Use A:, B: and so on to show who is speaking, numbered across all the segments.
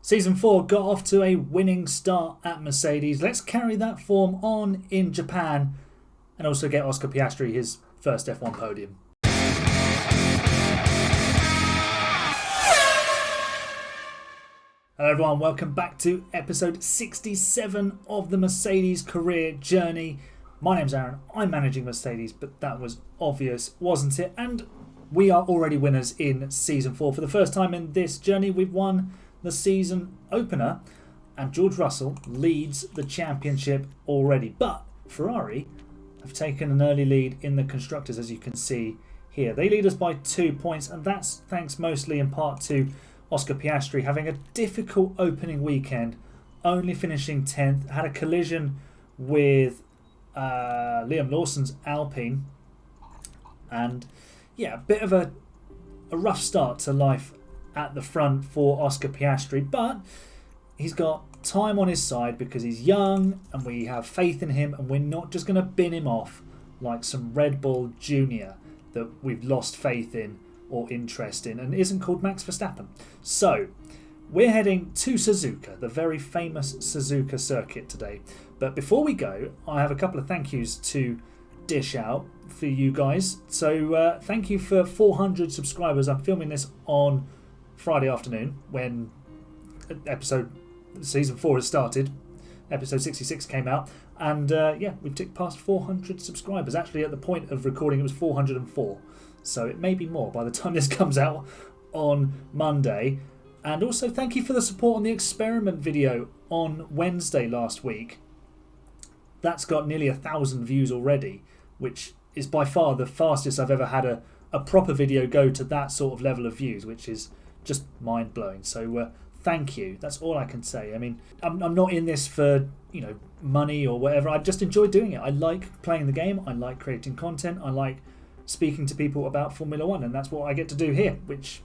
A: Season 4 got off to a winning start at Mercedes. Let's carry that form on in Japan and also get Oscar Piastri his first F1 podium. Hello everyone, welcome back to episode 67 of the Mercedes career journey. My name's Aaron, I'm managing Mercedes, but that was obvious, wasn't it? And we are already winners in Season 4. For the first time in this journey, we've won the season opener, and George Russell leads the championship already. But Ferrari have taken an early lead in the constructors, as you can see here. They lead us by 2 points, and that's thanks mostly in part to Oscar Piastri having a difficult opening weekend, only finishing 10th. Had a collision with Liam Lawson's Alpine, and yeah, a bit of a rough start to life at the front for Oscar Piastri, but he's got time on his side because he's young and we have faith in him, and we're not just going to bin him off like some Red Bull Junior that we've lost faith in or interest in and isn't called Max Verstappen. So we're heading to Suzuka, the very famous Suzuka circuit today. But before we go, I have a couple of thank yous to dish out for you guys. So thank you for 400 subscribers. I'm filming this on Friday afternoon when season 4 has started. Episode 66 came out, and yeah, we've ticked past 400 subscribers. Actually, at the point of recording, it was 404, so it may be more by the time this comes out on Monday. And also thank you for the support on the experiment video on Wednesday last week. That's got nearly 1,000 views already, which is by far the fastest I've ever had a proper video go to that sort of level of views, which is just mind-blowing. So thank you. That's all I can say. I mean, I'm not in this for, money or whatever. I just enjoy doing it. I like playing the game. I like creating content. I like speaking to people about Formula One, and that's what I get to do here, which,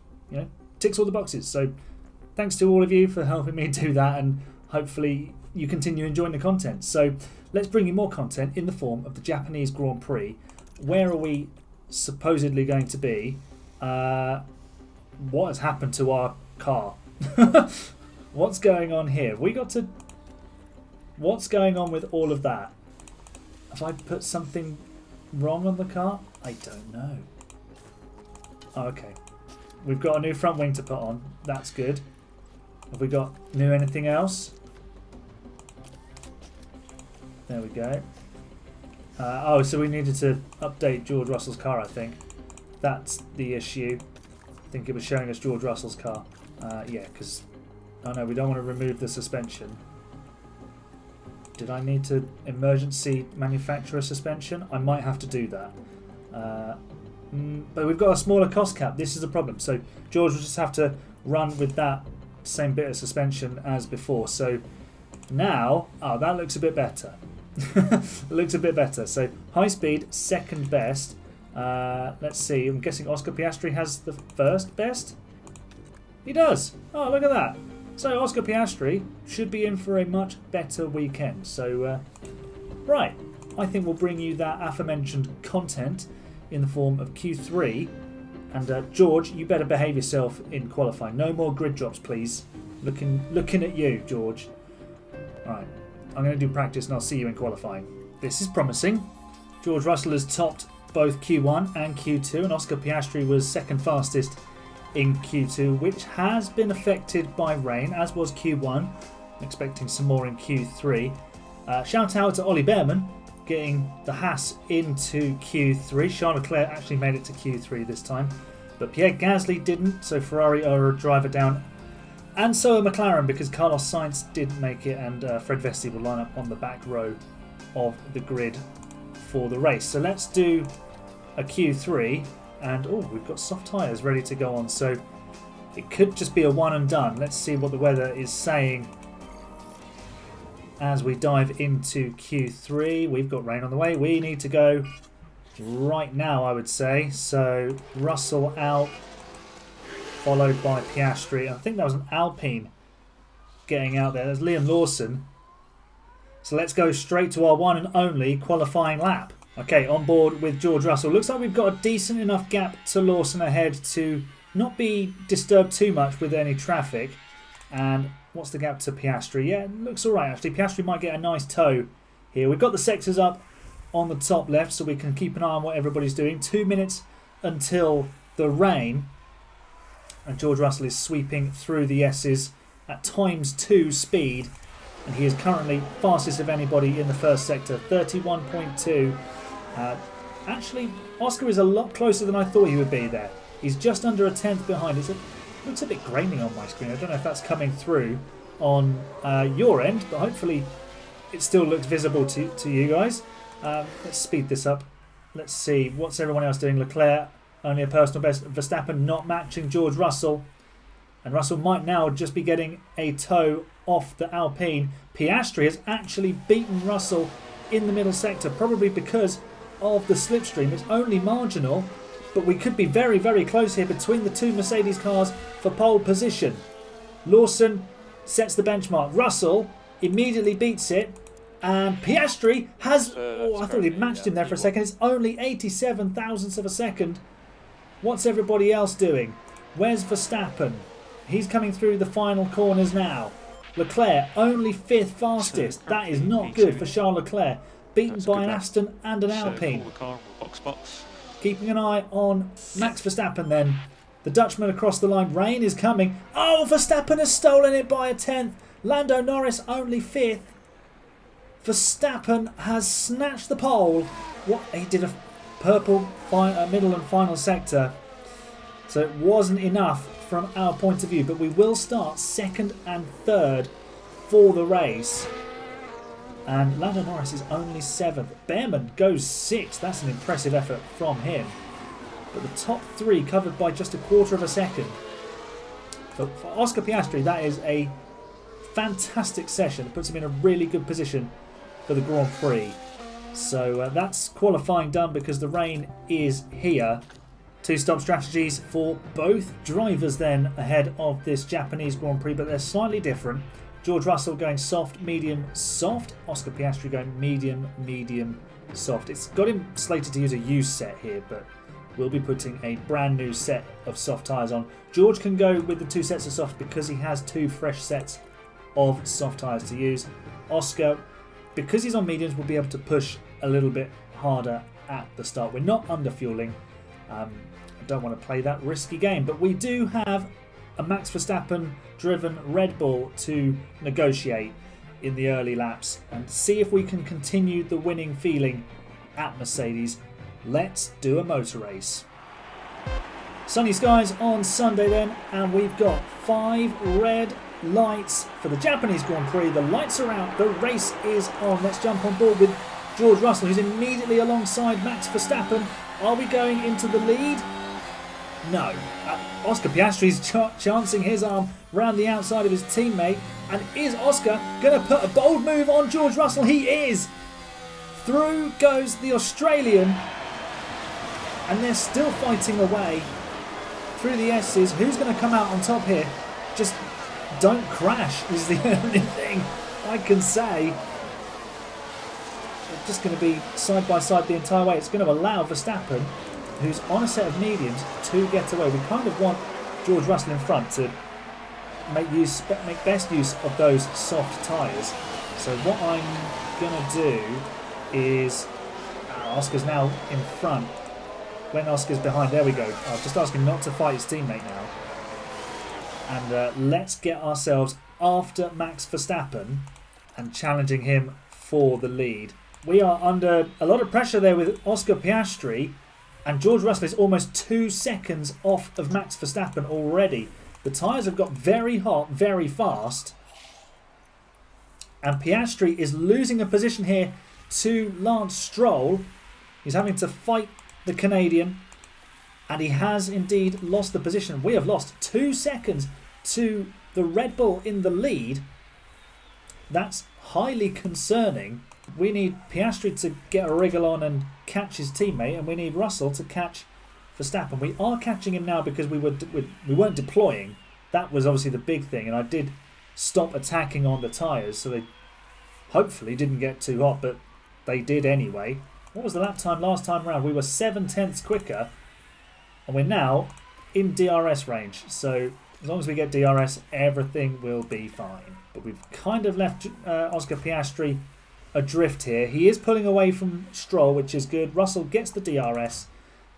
A: ticks all the boxes. So thanks to all of you for helping me do that, and hopefully you continue enjoying the content. So let's bring you more content in the form of the Japanese Grand Prix. Where are we supposedly going to be? What has happened to our car? What's going on here? What's going on with all of that? Have I put something wrong on the car? I don't know. Oh, okay. We've got a new front wing to put on. That's good. Have we got anything else? There we go. So we needed to update George Russell's car, I think. That's the issue. I think it was showing us George Russell's car. Yeah, because... Oh no, we don't want to remove the suspension. Did I need to emergency manufacture a suspension? I might have to do that. But we've got a smaller cost cap. This is the problem. So George will just have to run with that same bit of suspension as before. So now... Oh, that looks a bit better. It looks a bit better. So high speed, second best. Let's see. I'm guessing Oscar Piastri has the first best? He does. Oh, look at that. So Oscar Piastri should be in for a much better weekend. So, right. I think we'll bring you that aforementioned content in the form of Q3. And George, you better behave yourself in qualifying. No more grid drops, please. Looking at you, George. Alright. I'm going to do practice and I'll see you in qualifying. This is promising. George Russell has topped both Q1 and Q2, and Oscar Piastri was second fastest in Q2, which has been affected by rain, as was Q1. I'm expecting some more in Q3. Shout out to Ollie Behrman getting the Haas into Q3. Charles Leclerc actually made it to Q3 this time, but Pierre Gasly didn't, so Ferrari are a driver down. And so are McLaren, because Carlos Sainz didn't make it, and Fred Vesti will line up on the back row of the grid for the race. So let's do a Q3, and we've got soft tyres ready to go on, so it could just be a one and done. Let's see what the weather is saying as we dive into Q3. We've got rain on the way. We need to go right now, I would say. So Russell out, followed by Piastri. I think that was an Alpine getting out there. There's Liam Lawson. So let's go straight to our one and only qualifying lap. Okay, on board with George Russell. Looks like we've got a decent enough gap to Lawson ahead to not be disturbed too much with any traffic. And what's the gap to Piastri? Yeah, it looks all right, actually. Piastri might get a nice toe here. We've got the sectors up on the top left so we can keep an eye on what everybody's doing. 2 minutes until the rain. And George Russell is sweeping through the S's at ×2 speed. And he is currently fastest of anybody in the first sector, 31.2. Actually, Oscar is a lot closer than I thought he would be there. He's just under a tenth behind. It looks a bit grainy on my screen. I don't know if that's coming through on your end, but hopefully it still looks visible to you guys. Let's speed this up. Let's see. What's everyone else doing? Leclerc, only a personal best. Verstappen not matching George Russell. And Russell might now just be getting a toe off the Alpine. Piastri has actually beaten Russell in the middle sector, probably because of the slipstream. It's only marginal, but we could be very, very close here between the two Mercedes cars for pole position. Lawson sets the benchmark. Russell immediately beats it. And Piastri has... I thought he'd matched him there for a second. It's only 87 thousandths of a second. What's everybody else doing? Where's Verstappen? He's coming through the final corners now. Leclerc, only 5th fastest. That is not good for Charles Leclerc. Beaten by an Aston and an Alpine. Keeping an eye on Max Verstappen then. The Dutchman across the line. Rain is coming. Oh, Verstappen has stolen it by a tenth. Lando Norris only 5th. Verstappen has snatched the pole. What? He did a purple middle and final sector. So it wasn't enough from our point of view, but we will start 2nd and 3rd for the race. And Lando Norris is only 7th. Behrman goes 6th. That's an impressive effort from him. But the top 3 covered by just a quarter of a second. For Oscar Piastri, that is a fantastic session. It puts him in a really good position for the Grand Prix. So that's qualifying done because the rain is here. 2-stop strategies for both drivers then ahead of this Japanese Grand Prix, but they're slightly different. George Russell going soft, medium, soft. Oscar Piastri going medium, medium, soft. It's got him slated to use a used set here, but we'll be putting a brand new set of soft tyres on. George can go with the 2 sets of soft because he has 2 fresh sets of soft tyres to use. Oscar, because he's on mediums, will be able to push a little bit harder at the start. We're not underfueling. I don't want to play that risky game, but we do have a Max Verstappen driven Red Bull to negotiate in the early laps and see if we can continue the winning feeling at Mercedes. Let's do a motor race. Sunny skies on Sunday then, and we've got 5 red lights for the Japanese Grand Prix. The lights are out, the race is on. Let's jump on board with George Russell, who's immediately alongside Max Verstappen. Are we going into the lead? No. Oscar Piastri's chancing his arm round the outside of his teammate. And is Oscar going to put a bold move on George Russell? He is. Through goes the Australian. And they're still fighting away through the S's. Who's going to come out on top here? Just don't crash is the only thing I can say. It's just going to be side by side the entire way. It's going to allow Verstappen, who's on a set of mediums, to get away. We kind of want George Russell in front to make best use of those soft tyres. So what I'm going to do is... Oscar's now in front. When Oscar's behind, there we go. I'll just ask him not to fight his teammate now. And let's get ourselves after Max Verstappen and challenging him for the lead. We are under a lot of pressure there with Oscar Piastri, and George Russell is almost 2 seconds off of Max Verstappen already. The tyres have got very hot very fast, and Piastri is losing a position here to Lance Stroll. He's having to fight the Canadian, and he has indeed lost the position. We have lost 2 seconds to the Red Bull in the lead. That's highly concerning. We need Piastri to get a wriggle on and catch his teammate, and we need Russell to catch Verstappen. We are catching him now because we weren't deploying. That was obviously the big thing, and I did stop attacking on the tyres, so they hopefully didn't get too hot, but they did anyway. What was the lap time last time round? We were 7 tenths quicker, and we're now in DRS range. So As long as we get DRS, everything will be fine. But we've kind of left Oscar Piastri adrift here. He is pulling away from Stroll, which is good. Russell gets the DRS.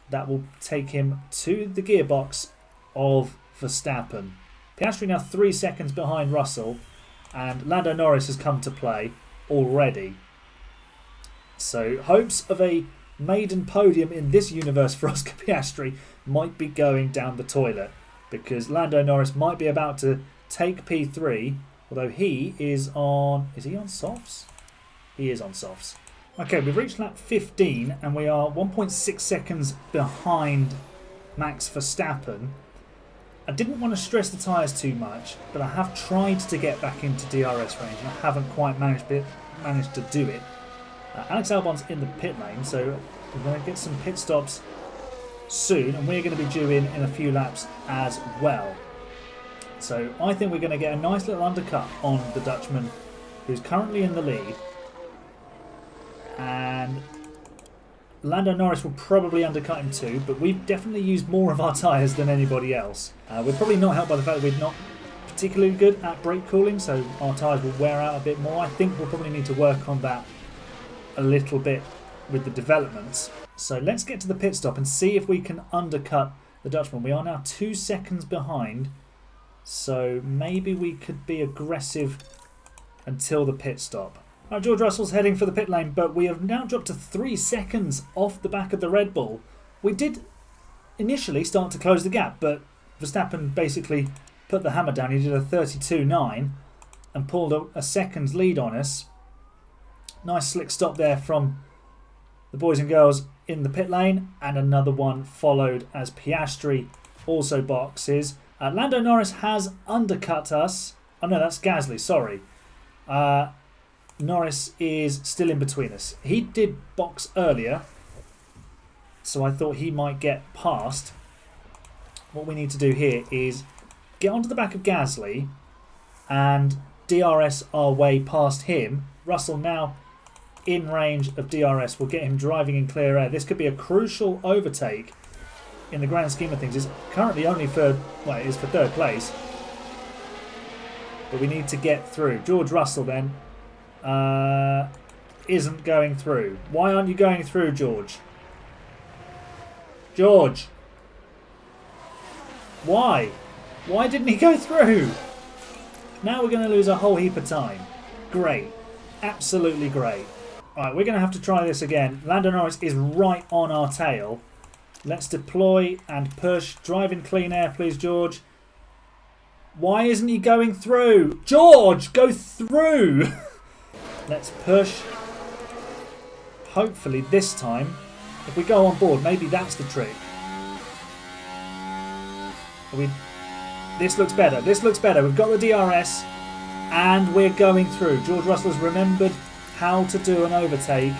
A: That will take him to the gearbox of Verstappen. Piastri now 3 seconds behind Russell, and Lando Norris has come to play already. So hopes of a maiden podium in this universe for Oscar Piastri might be going down the toilet, because Lando Norris might be about to take P3, although he is on... Is he on softs? He is on softs. Okay, we've reached lap 15 and we are 1.6 seconds behind Max Verstappen. I didn't want to stress the tyres too much, but I have tried to get back into DRS range and I haven't quite managed to do it. Alex Albon's in the pit lane, so we're going to get some pit stops soon, and we're going to be due in a few laps as well. So I think we're going to get a nice little undercut on the Dutchman, who's currently in the lead. And Lando Norris will probably undercut him too, but we've definitely used more of our tyres than anybody else. We're probably not helped by the fact that we're not particularly good at brake cooling, so our tyres will wear out a bit more. I think we'll probably need to work on that a little bit with the developments. So let's get to the pit stop and see if we can undercut the Dutchman. We are now 2 seconds behind, so maybe we could be aggressive until the pit stop. George Russell's heading for the pit lane, but we have now dropped to 3 seconds off the back of the Red Bull. We did initially start to close the gap, but Verstappen basically put the hammer down. He did a 32.9 and pulled a second's lead on us. Nice slick stop there from the boys and girls in the pit lane, and another one followed as Piastri also boxes. Lando Norris has undercut us. Oh no, that's Gasly, sorry. Norris is still in between us. He did box earlier, so I thought he might get past. What we need to do here is get onto the back of Gasly and DRS our way past him. Russell now in range of DRS will get him driving in clear air. This could be a crucial overtake in the grand scheme of things. It's currently only for, well, it is for third place, but we need to get through. George Russell then isn't going through. Why aren't you going through, George? George, why didn't he go through? Now we're going to lose a whole heap of time. Great, absolutely great. Alright, we're going to have to try this again. Lando Norris is right on our tail. Let's deploy and push. Drive in clean air, please, George. Why isn't he going through? George, go through! Let's push. Hopefully this time, if we go on board, maybe that's the trick. This looks better. This looks better. We've got the DRS and we're going through. George Russell's remembered how to do an overtake,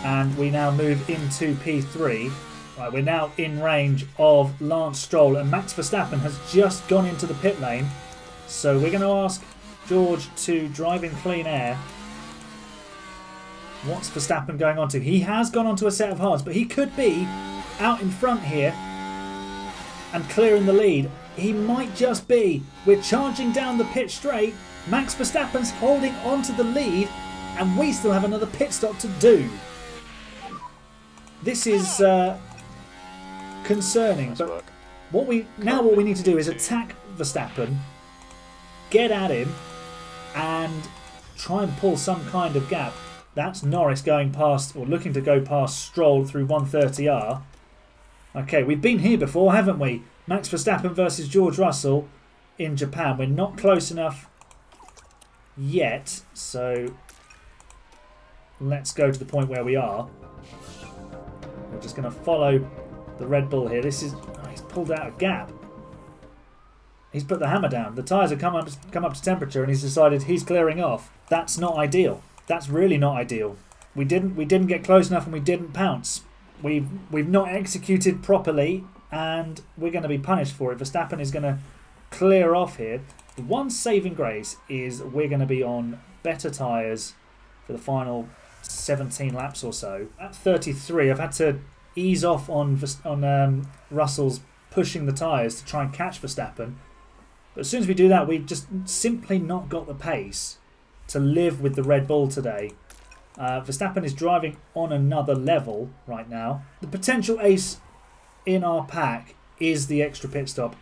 A: and we now move into P3. Right, we're now in range of Lance Stroll, and Max Verstappen has just gone into the pit lane, so we're going to ask George to drive in clean air. What's Verstappen going on to? He has gone onto a set of hards, but he could be out in front here and clearing the lead. He might just be. We're charging down the pit straight. Max Verstappen's holding onto the lead, and we still have another pit stop to do. This is concerning. But what we need to do is attack Verstappen, get at him, and try and pull some kind of gap. That's Norris going past, or looking to go past Stroll through 130R. Okay, we've been here before, haven't we? Max Verstappen versus George Russell in Japan. We're not close enough yet, so let's go to the point where we are. We're just going to follow the Red Bull here. This is... Oh, he's pulled out a gap. He's put the hammer down. The tyres have come up to temperature, and he's decided he's clearing off. That's not ideal. That's really not ideal. We didn't get close enough, and we didn't pounce. We've not executed properly, and we're going to be punished for it. Verstappen is going to clear off here. The one saving grace is we're going to be on better tyres for the final 17 laps or so. At 33, I've had to ease off on Russell's pushing the tyres to try and catch Verstappen. But as soon as we do that, we've just simply not got the pace to live with the Red Bull today. Verstappen is driving on another level right now. The potential ace in our pack is the extra pit stop,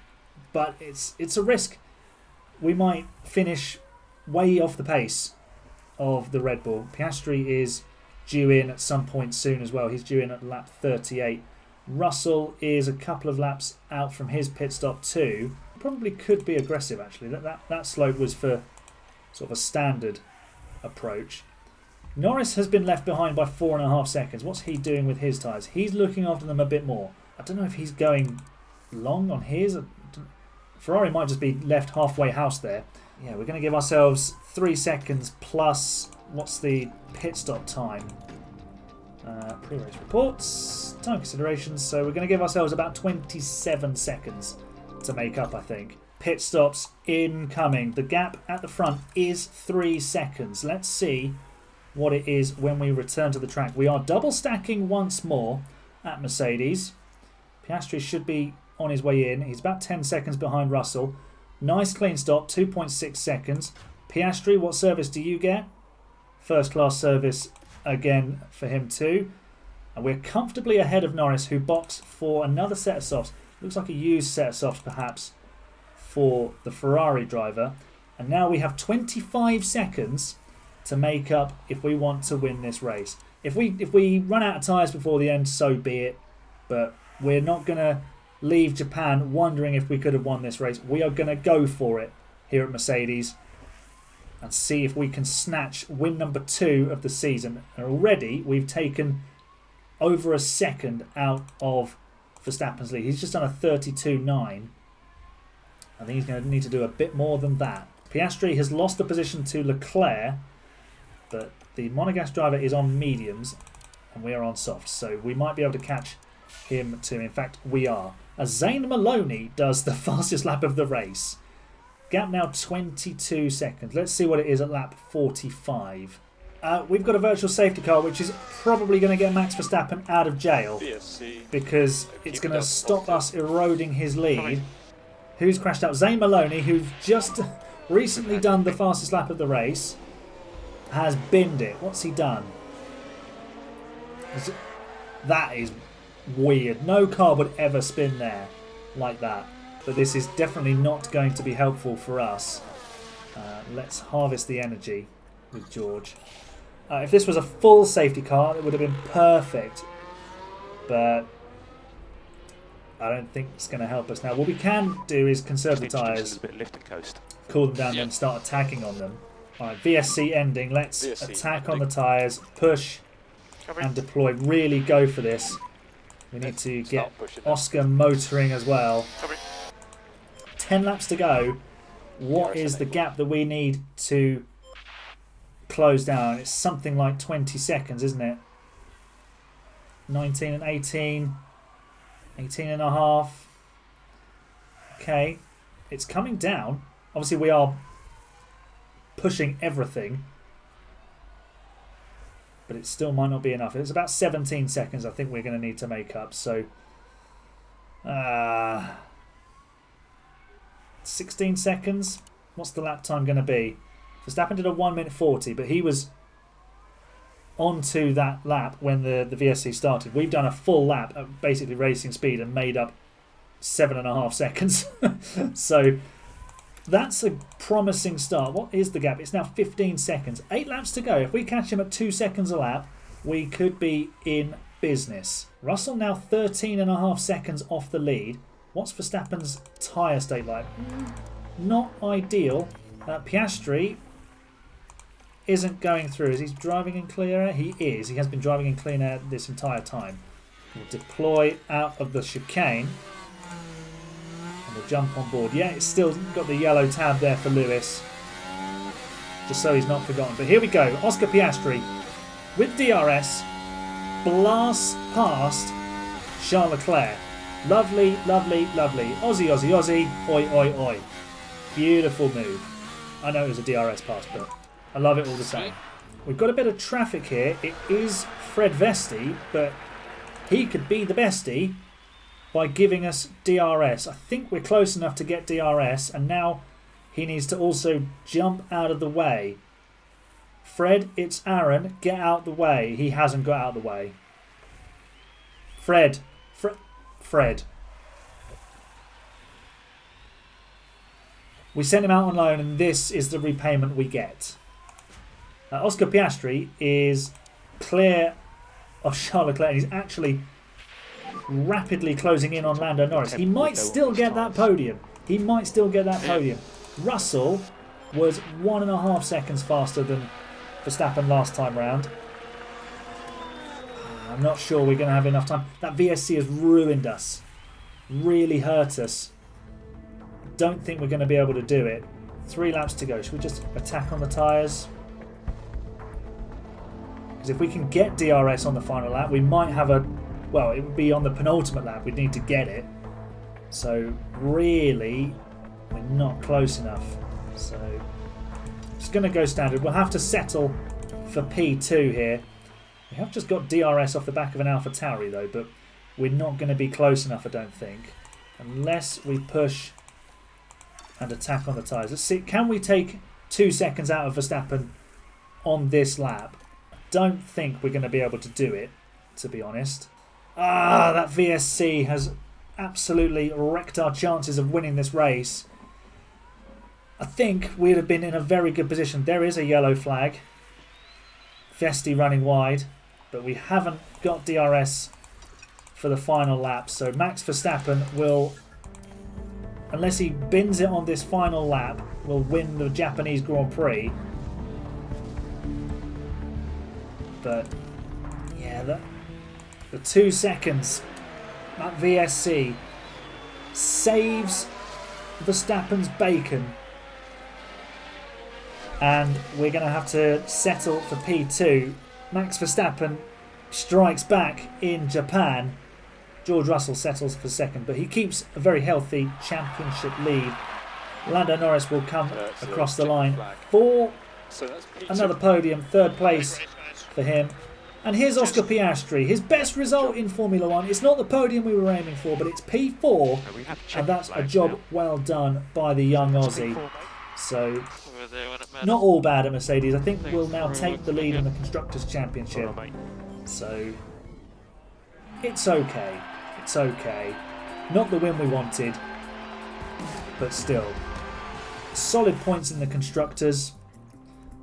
A: but it's a risk. We might finish way off the pace of the Red Bull. Piastri is due in at some point soon as well. He's due in at lap 38. Russell is a couple of laps out from his pit stop too. Probably could be aggressive actually. That slope was for sort of a standard approach. Norris has been left behind by 4.5 seconds. What's he doing with his tyres? He's looking after them a bit more. I don't know if he's going long on his. Ferrari might just be left halfway house there. Yeah, we're going to give ourselves 3 seconds plus, what's the pit stop time? Pre-race reports, time considerations. So we're going to give ourselves about 27 seconds to make up, I think. Pit stops incoming. The gap at the front is 3 seconds. Let's see what it is when we return to the track. We are double stacking once more at Mercedes. Piastri should be on his way in. He's about 10 seconds behind Russell. Nice clean stop, 2.6 seconds. Piastri, what service do you get? First class service again for him too. And we're comfortably ahead of Norris, who boxed for another set of softs. Looks like a used set of softs perhaps for the Ferrari driver. And now we have 25 seconds to make up if we want to win this race. If we run out of tyres before the end, so be it. But we're not going to leave Japan wondering if we could have won this race. We are going to go for it here at Mercedes and see if we can snatch win number 2 of the season. And already we've taken over a second out of Verstappen's lead. He's just done a 32.9. I think he's going to need to do a bit more than that. Piastri has lost the position to Leclerc, but the Monegasque driver is on mediums and we are on softs, so we might be able to catch him too. In fact, we are. As Zane Maloney does the fastest lap of the race. Gap now 22 seconds. Let's see what it is at lap 45. We've got a virtual safety car, which is probably going to get Max Verstappen out of jail because it's going to stop us eroding his lead. Who's crashed out? Zane Maloney, who's just recently done the fastest lap of the race, has binned it. What's he done? That is weird. No car would ever spin there like that. But this is definitely not going to be helpful for us. Let's harvest the energy with George. If this was a full safety car, it would have been perfect. But I don't think it's going to help us now. What we can do is conserve the tyres, cool them down, then start attacking on them. Alright, VSC ending. Let's attack on the tyres, push and deploy. Really go for this. We need to get Oscar motoring as well. 10 laps to go. What is the gap that we need to close down? It's something like 20 seconds, isn't it? 19 and 18. 18 and a half. Okay. It's coming down. Obviously we are pushing everything. But it still might not be enough. It's about 17 seconds I think we're going to need to make up. So 16 seconds. What's the lap time going to be? Verstappen did a 1 minute 40, but he was onto that lap when the VSC started. We've done a full lap at basically racing speed and made up 7.5 seconds. So that's a promising start. What is the gap? It's now 15 seconds. 8 laps to go. If we catch him at 2 seconds a lap, we could be in business. Russell now 13.5 seconds off the lead. What's Verstappen's tyre state like? Not ideal. Piastri isn't going through. Is he driving in clean air? He is. He has been driving in clean air this entire time. We'll deploy out of the chicane. And we'll jump on board. Yeah, it's still got the yellow tab there for Lewis. Just so he's not forgotten. But here we go. Oscar Piastri with DRS blasts past Charles Leclerc. Lovely, lovely, lovely. Aussie, Aussie, Aussie. Oi, oi, oi. Beautiful move. I know it was a DRS pass, but I love it all the same. We've got a bit of traffic here. It is Fred Vesti, but he could be the bestie by giving us DRS. I think we're close enough to get DRS, and now he needs to also jump out of the way. Fred, it's Aaron. Get out the way. He hasn't got out the way. Fred. We sent him out on loan, and this is the repayment we get. Oscar Piastri is clear of Charles Leclerc, and he's actually rapidly closing in on Lando Norris. He might still get that podium. Russell was 1.5 seconds faster than Verstappen last time round. I'm not sure we're going to have enough time. That VSC has ruined us. Really hurt us. Don't think we're going to be able to do it. 3 laps to go. Should we just attack on the tyres? Because if we can get DRS on the final lap, we might have a... Well, it would be on the penultimate lap. We'd need to get it. So, really, we're not close enough. So, it's going to go standard. We'll have to settle for P2 here. We have just got DRS off the back of an AlphaTauri, though, but we're not going to be close enough, I don't think. Unless we push and attack on the tyres. Let's see, can we take 2 seconds out of Verstappen on this lap? I don't think we're going to be able to do it, to be honest. That VSC has absolutely wrecked our chances of winning this race. I think we'd have been in a very good position. There is a yellow flag. Vesti running wide, but we haven't got DRS for the final lap. So Max Verstappen will, unless he bins it on this final lap, will win the Japanese Grand Prix. But yeah, the 2 seconds, that VSC saves Verstappen's bacon. And we're going to have to settle for P2. Max Verstappen strikes back in Japan. George Russell settles for second, but he keeps a very healthy championship lead. Lando Norris will come across the line for another podium, 3rd place for him. And here's Oscar Piastri, his best result in Formula One. It's not the podium we were aiming for, but it's P4, and that's a job well done by the young Aussie. So, not all bad at Mercedes. I think we'll now take the lead in the Constructors' Championship. So, it's okay. It's okay. Not the win we wanted, but still. Solid points in the Constructors,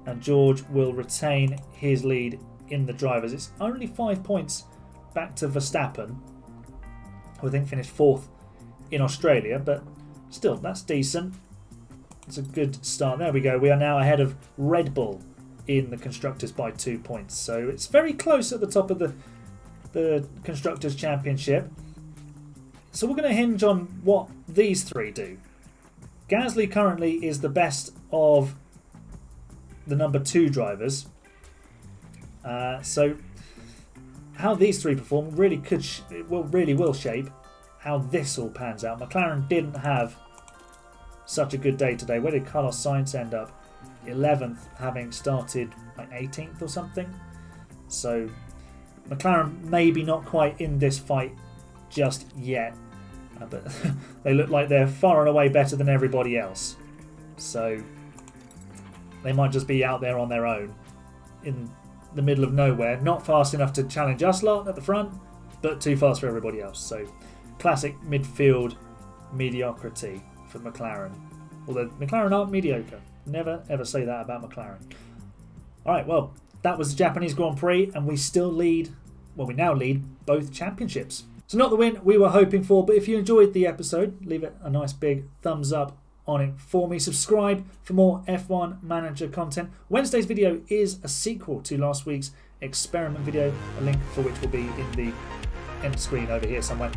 A: and George will retain his lead in the drivers. It's only 5 points back to Verstappen, who I think finished 4th in Australia, but still, that's decent. It's a good start. There we go. We are now ahead of Red Bull in the Constructors by 2 points. So it's very close at the top of the Constructors' Championship. So we're going to hinge on what these 3 do. Gasly currently is the best of the number 2 drivers. So how these 3 perform really will shape how this all pans out. McLaren didn't have such a good day today. Where did Carlos Sainz end up? 11th, having started like 18th or something. So McLaren maybe not quite in this fight just yet, but they look like they're far and away better than everybody else. So they might just be out there on their own in the middle of nowhere, not fast enough to challenge us lot at the front, but too fast for everybody else. So classic midfield mediocrity for McLaren. Although McLaren aren't mediocre. Never ever say that about McLaren. Alright, well, that was the Japanese Grand Prix, and we still lead, well, we now lead both championships. So not the win we were hoping for, but if you enjoyed the episode, leave it a nice big thumbs up on it for me. Subscribe for more F1 Manager content. Wednesday's video is a sequel to last week's experiment video, a link for which will be in the end screen over here somewhere.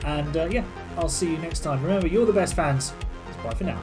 A: And yeah, I'll see you next time. Remember, you're the best fans. Bye for now.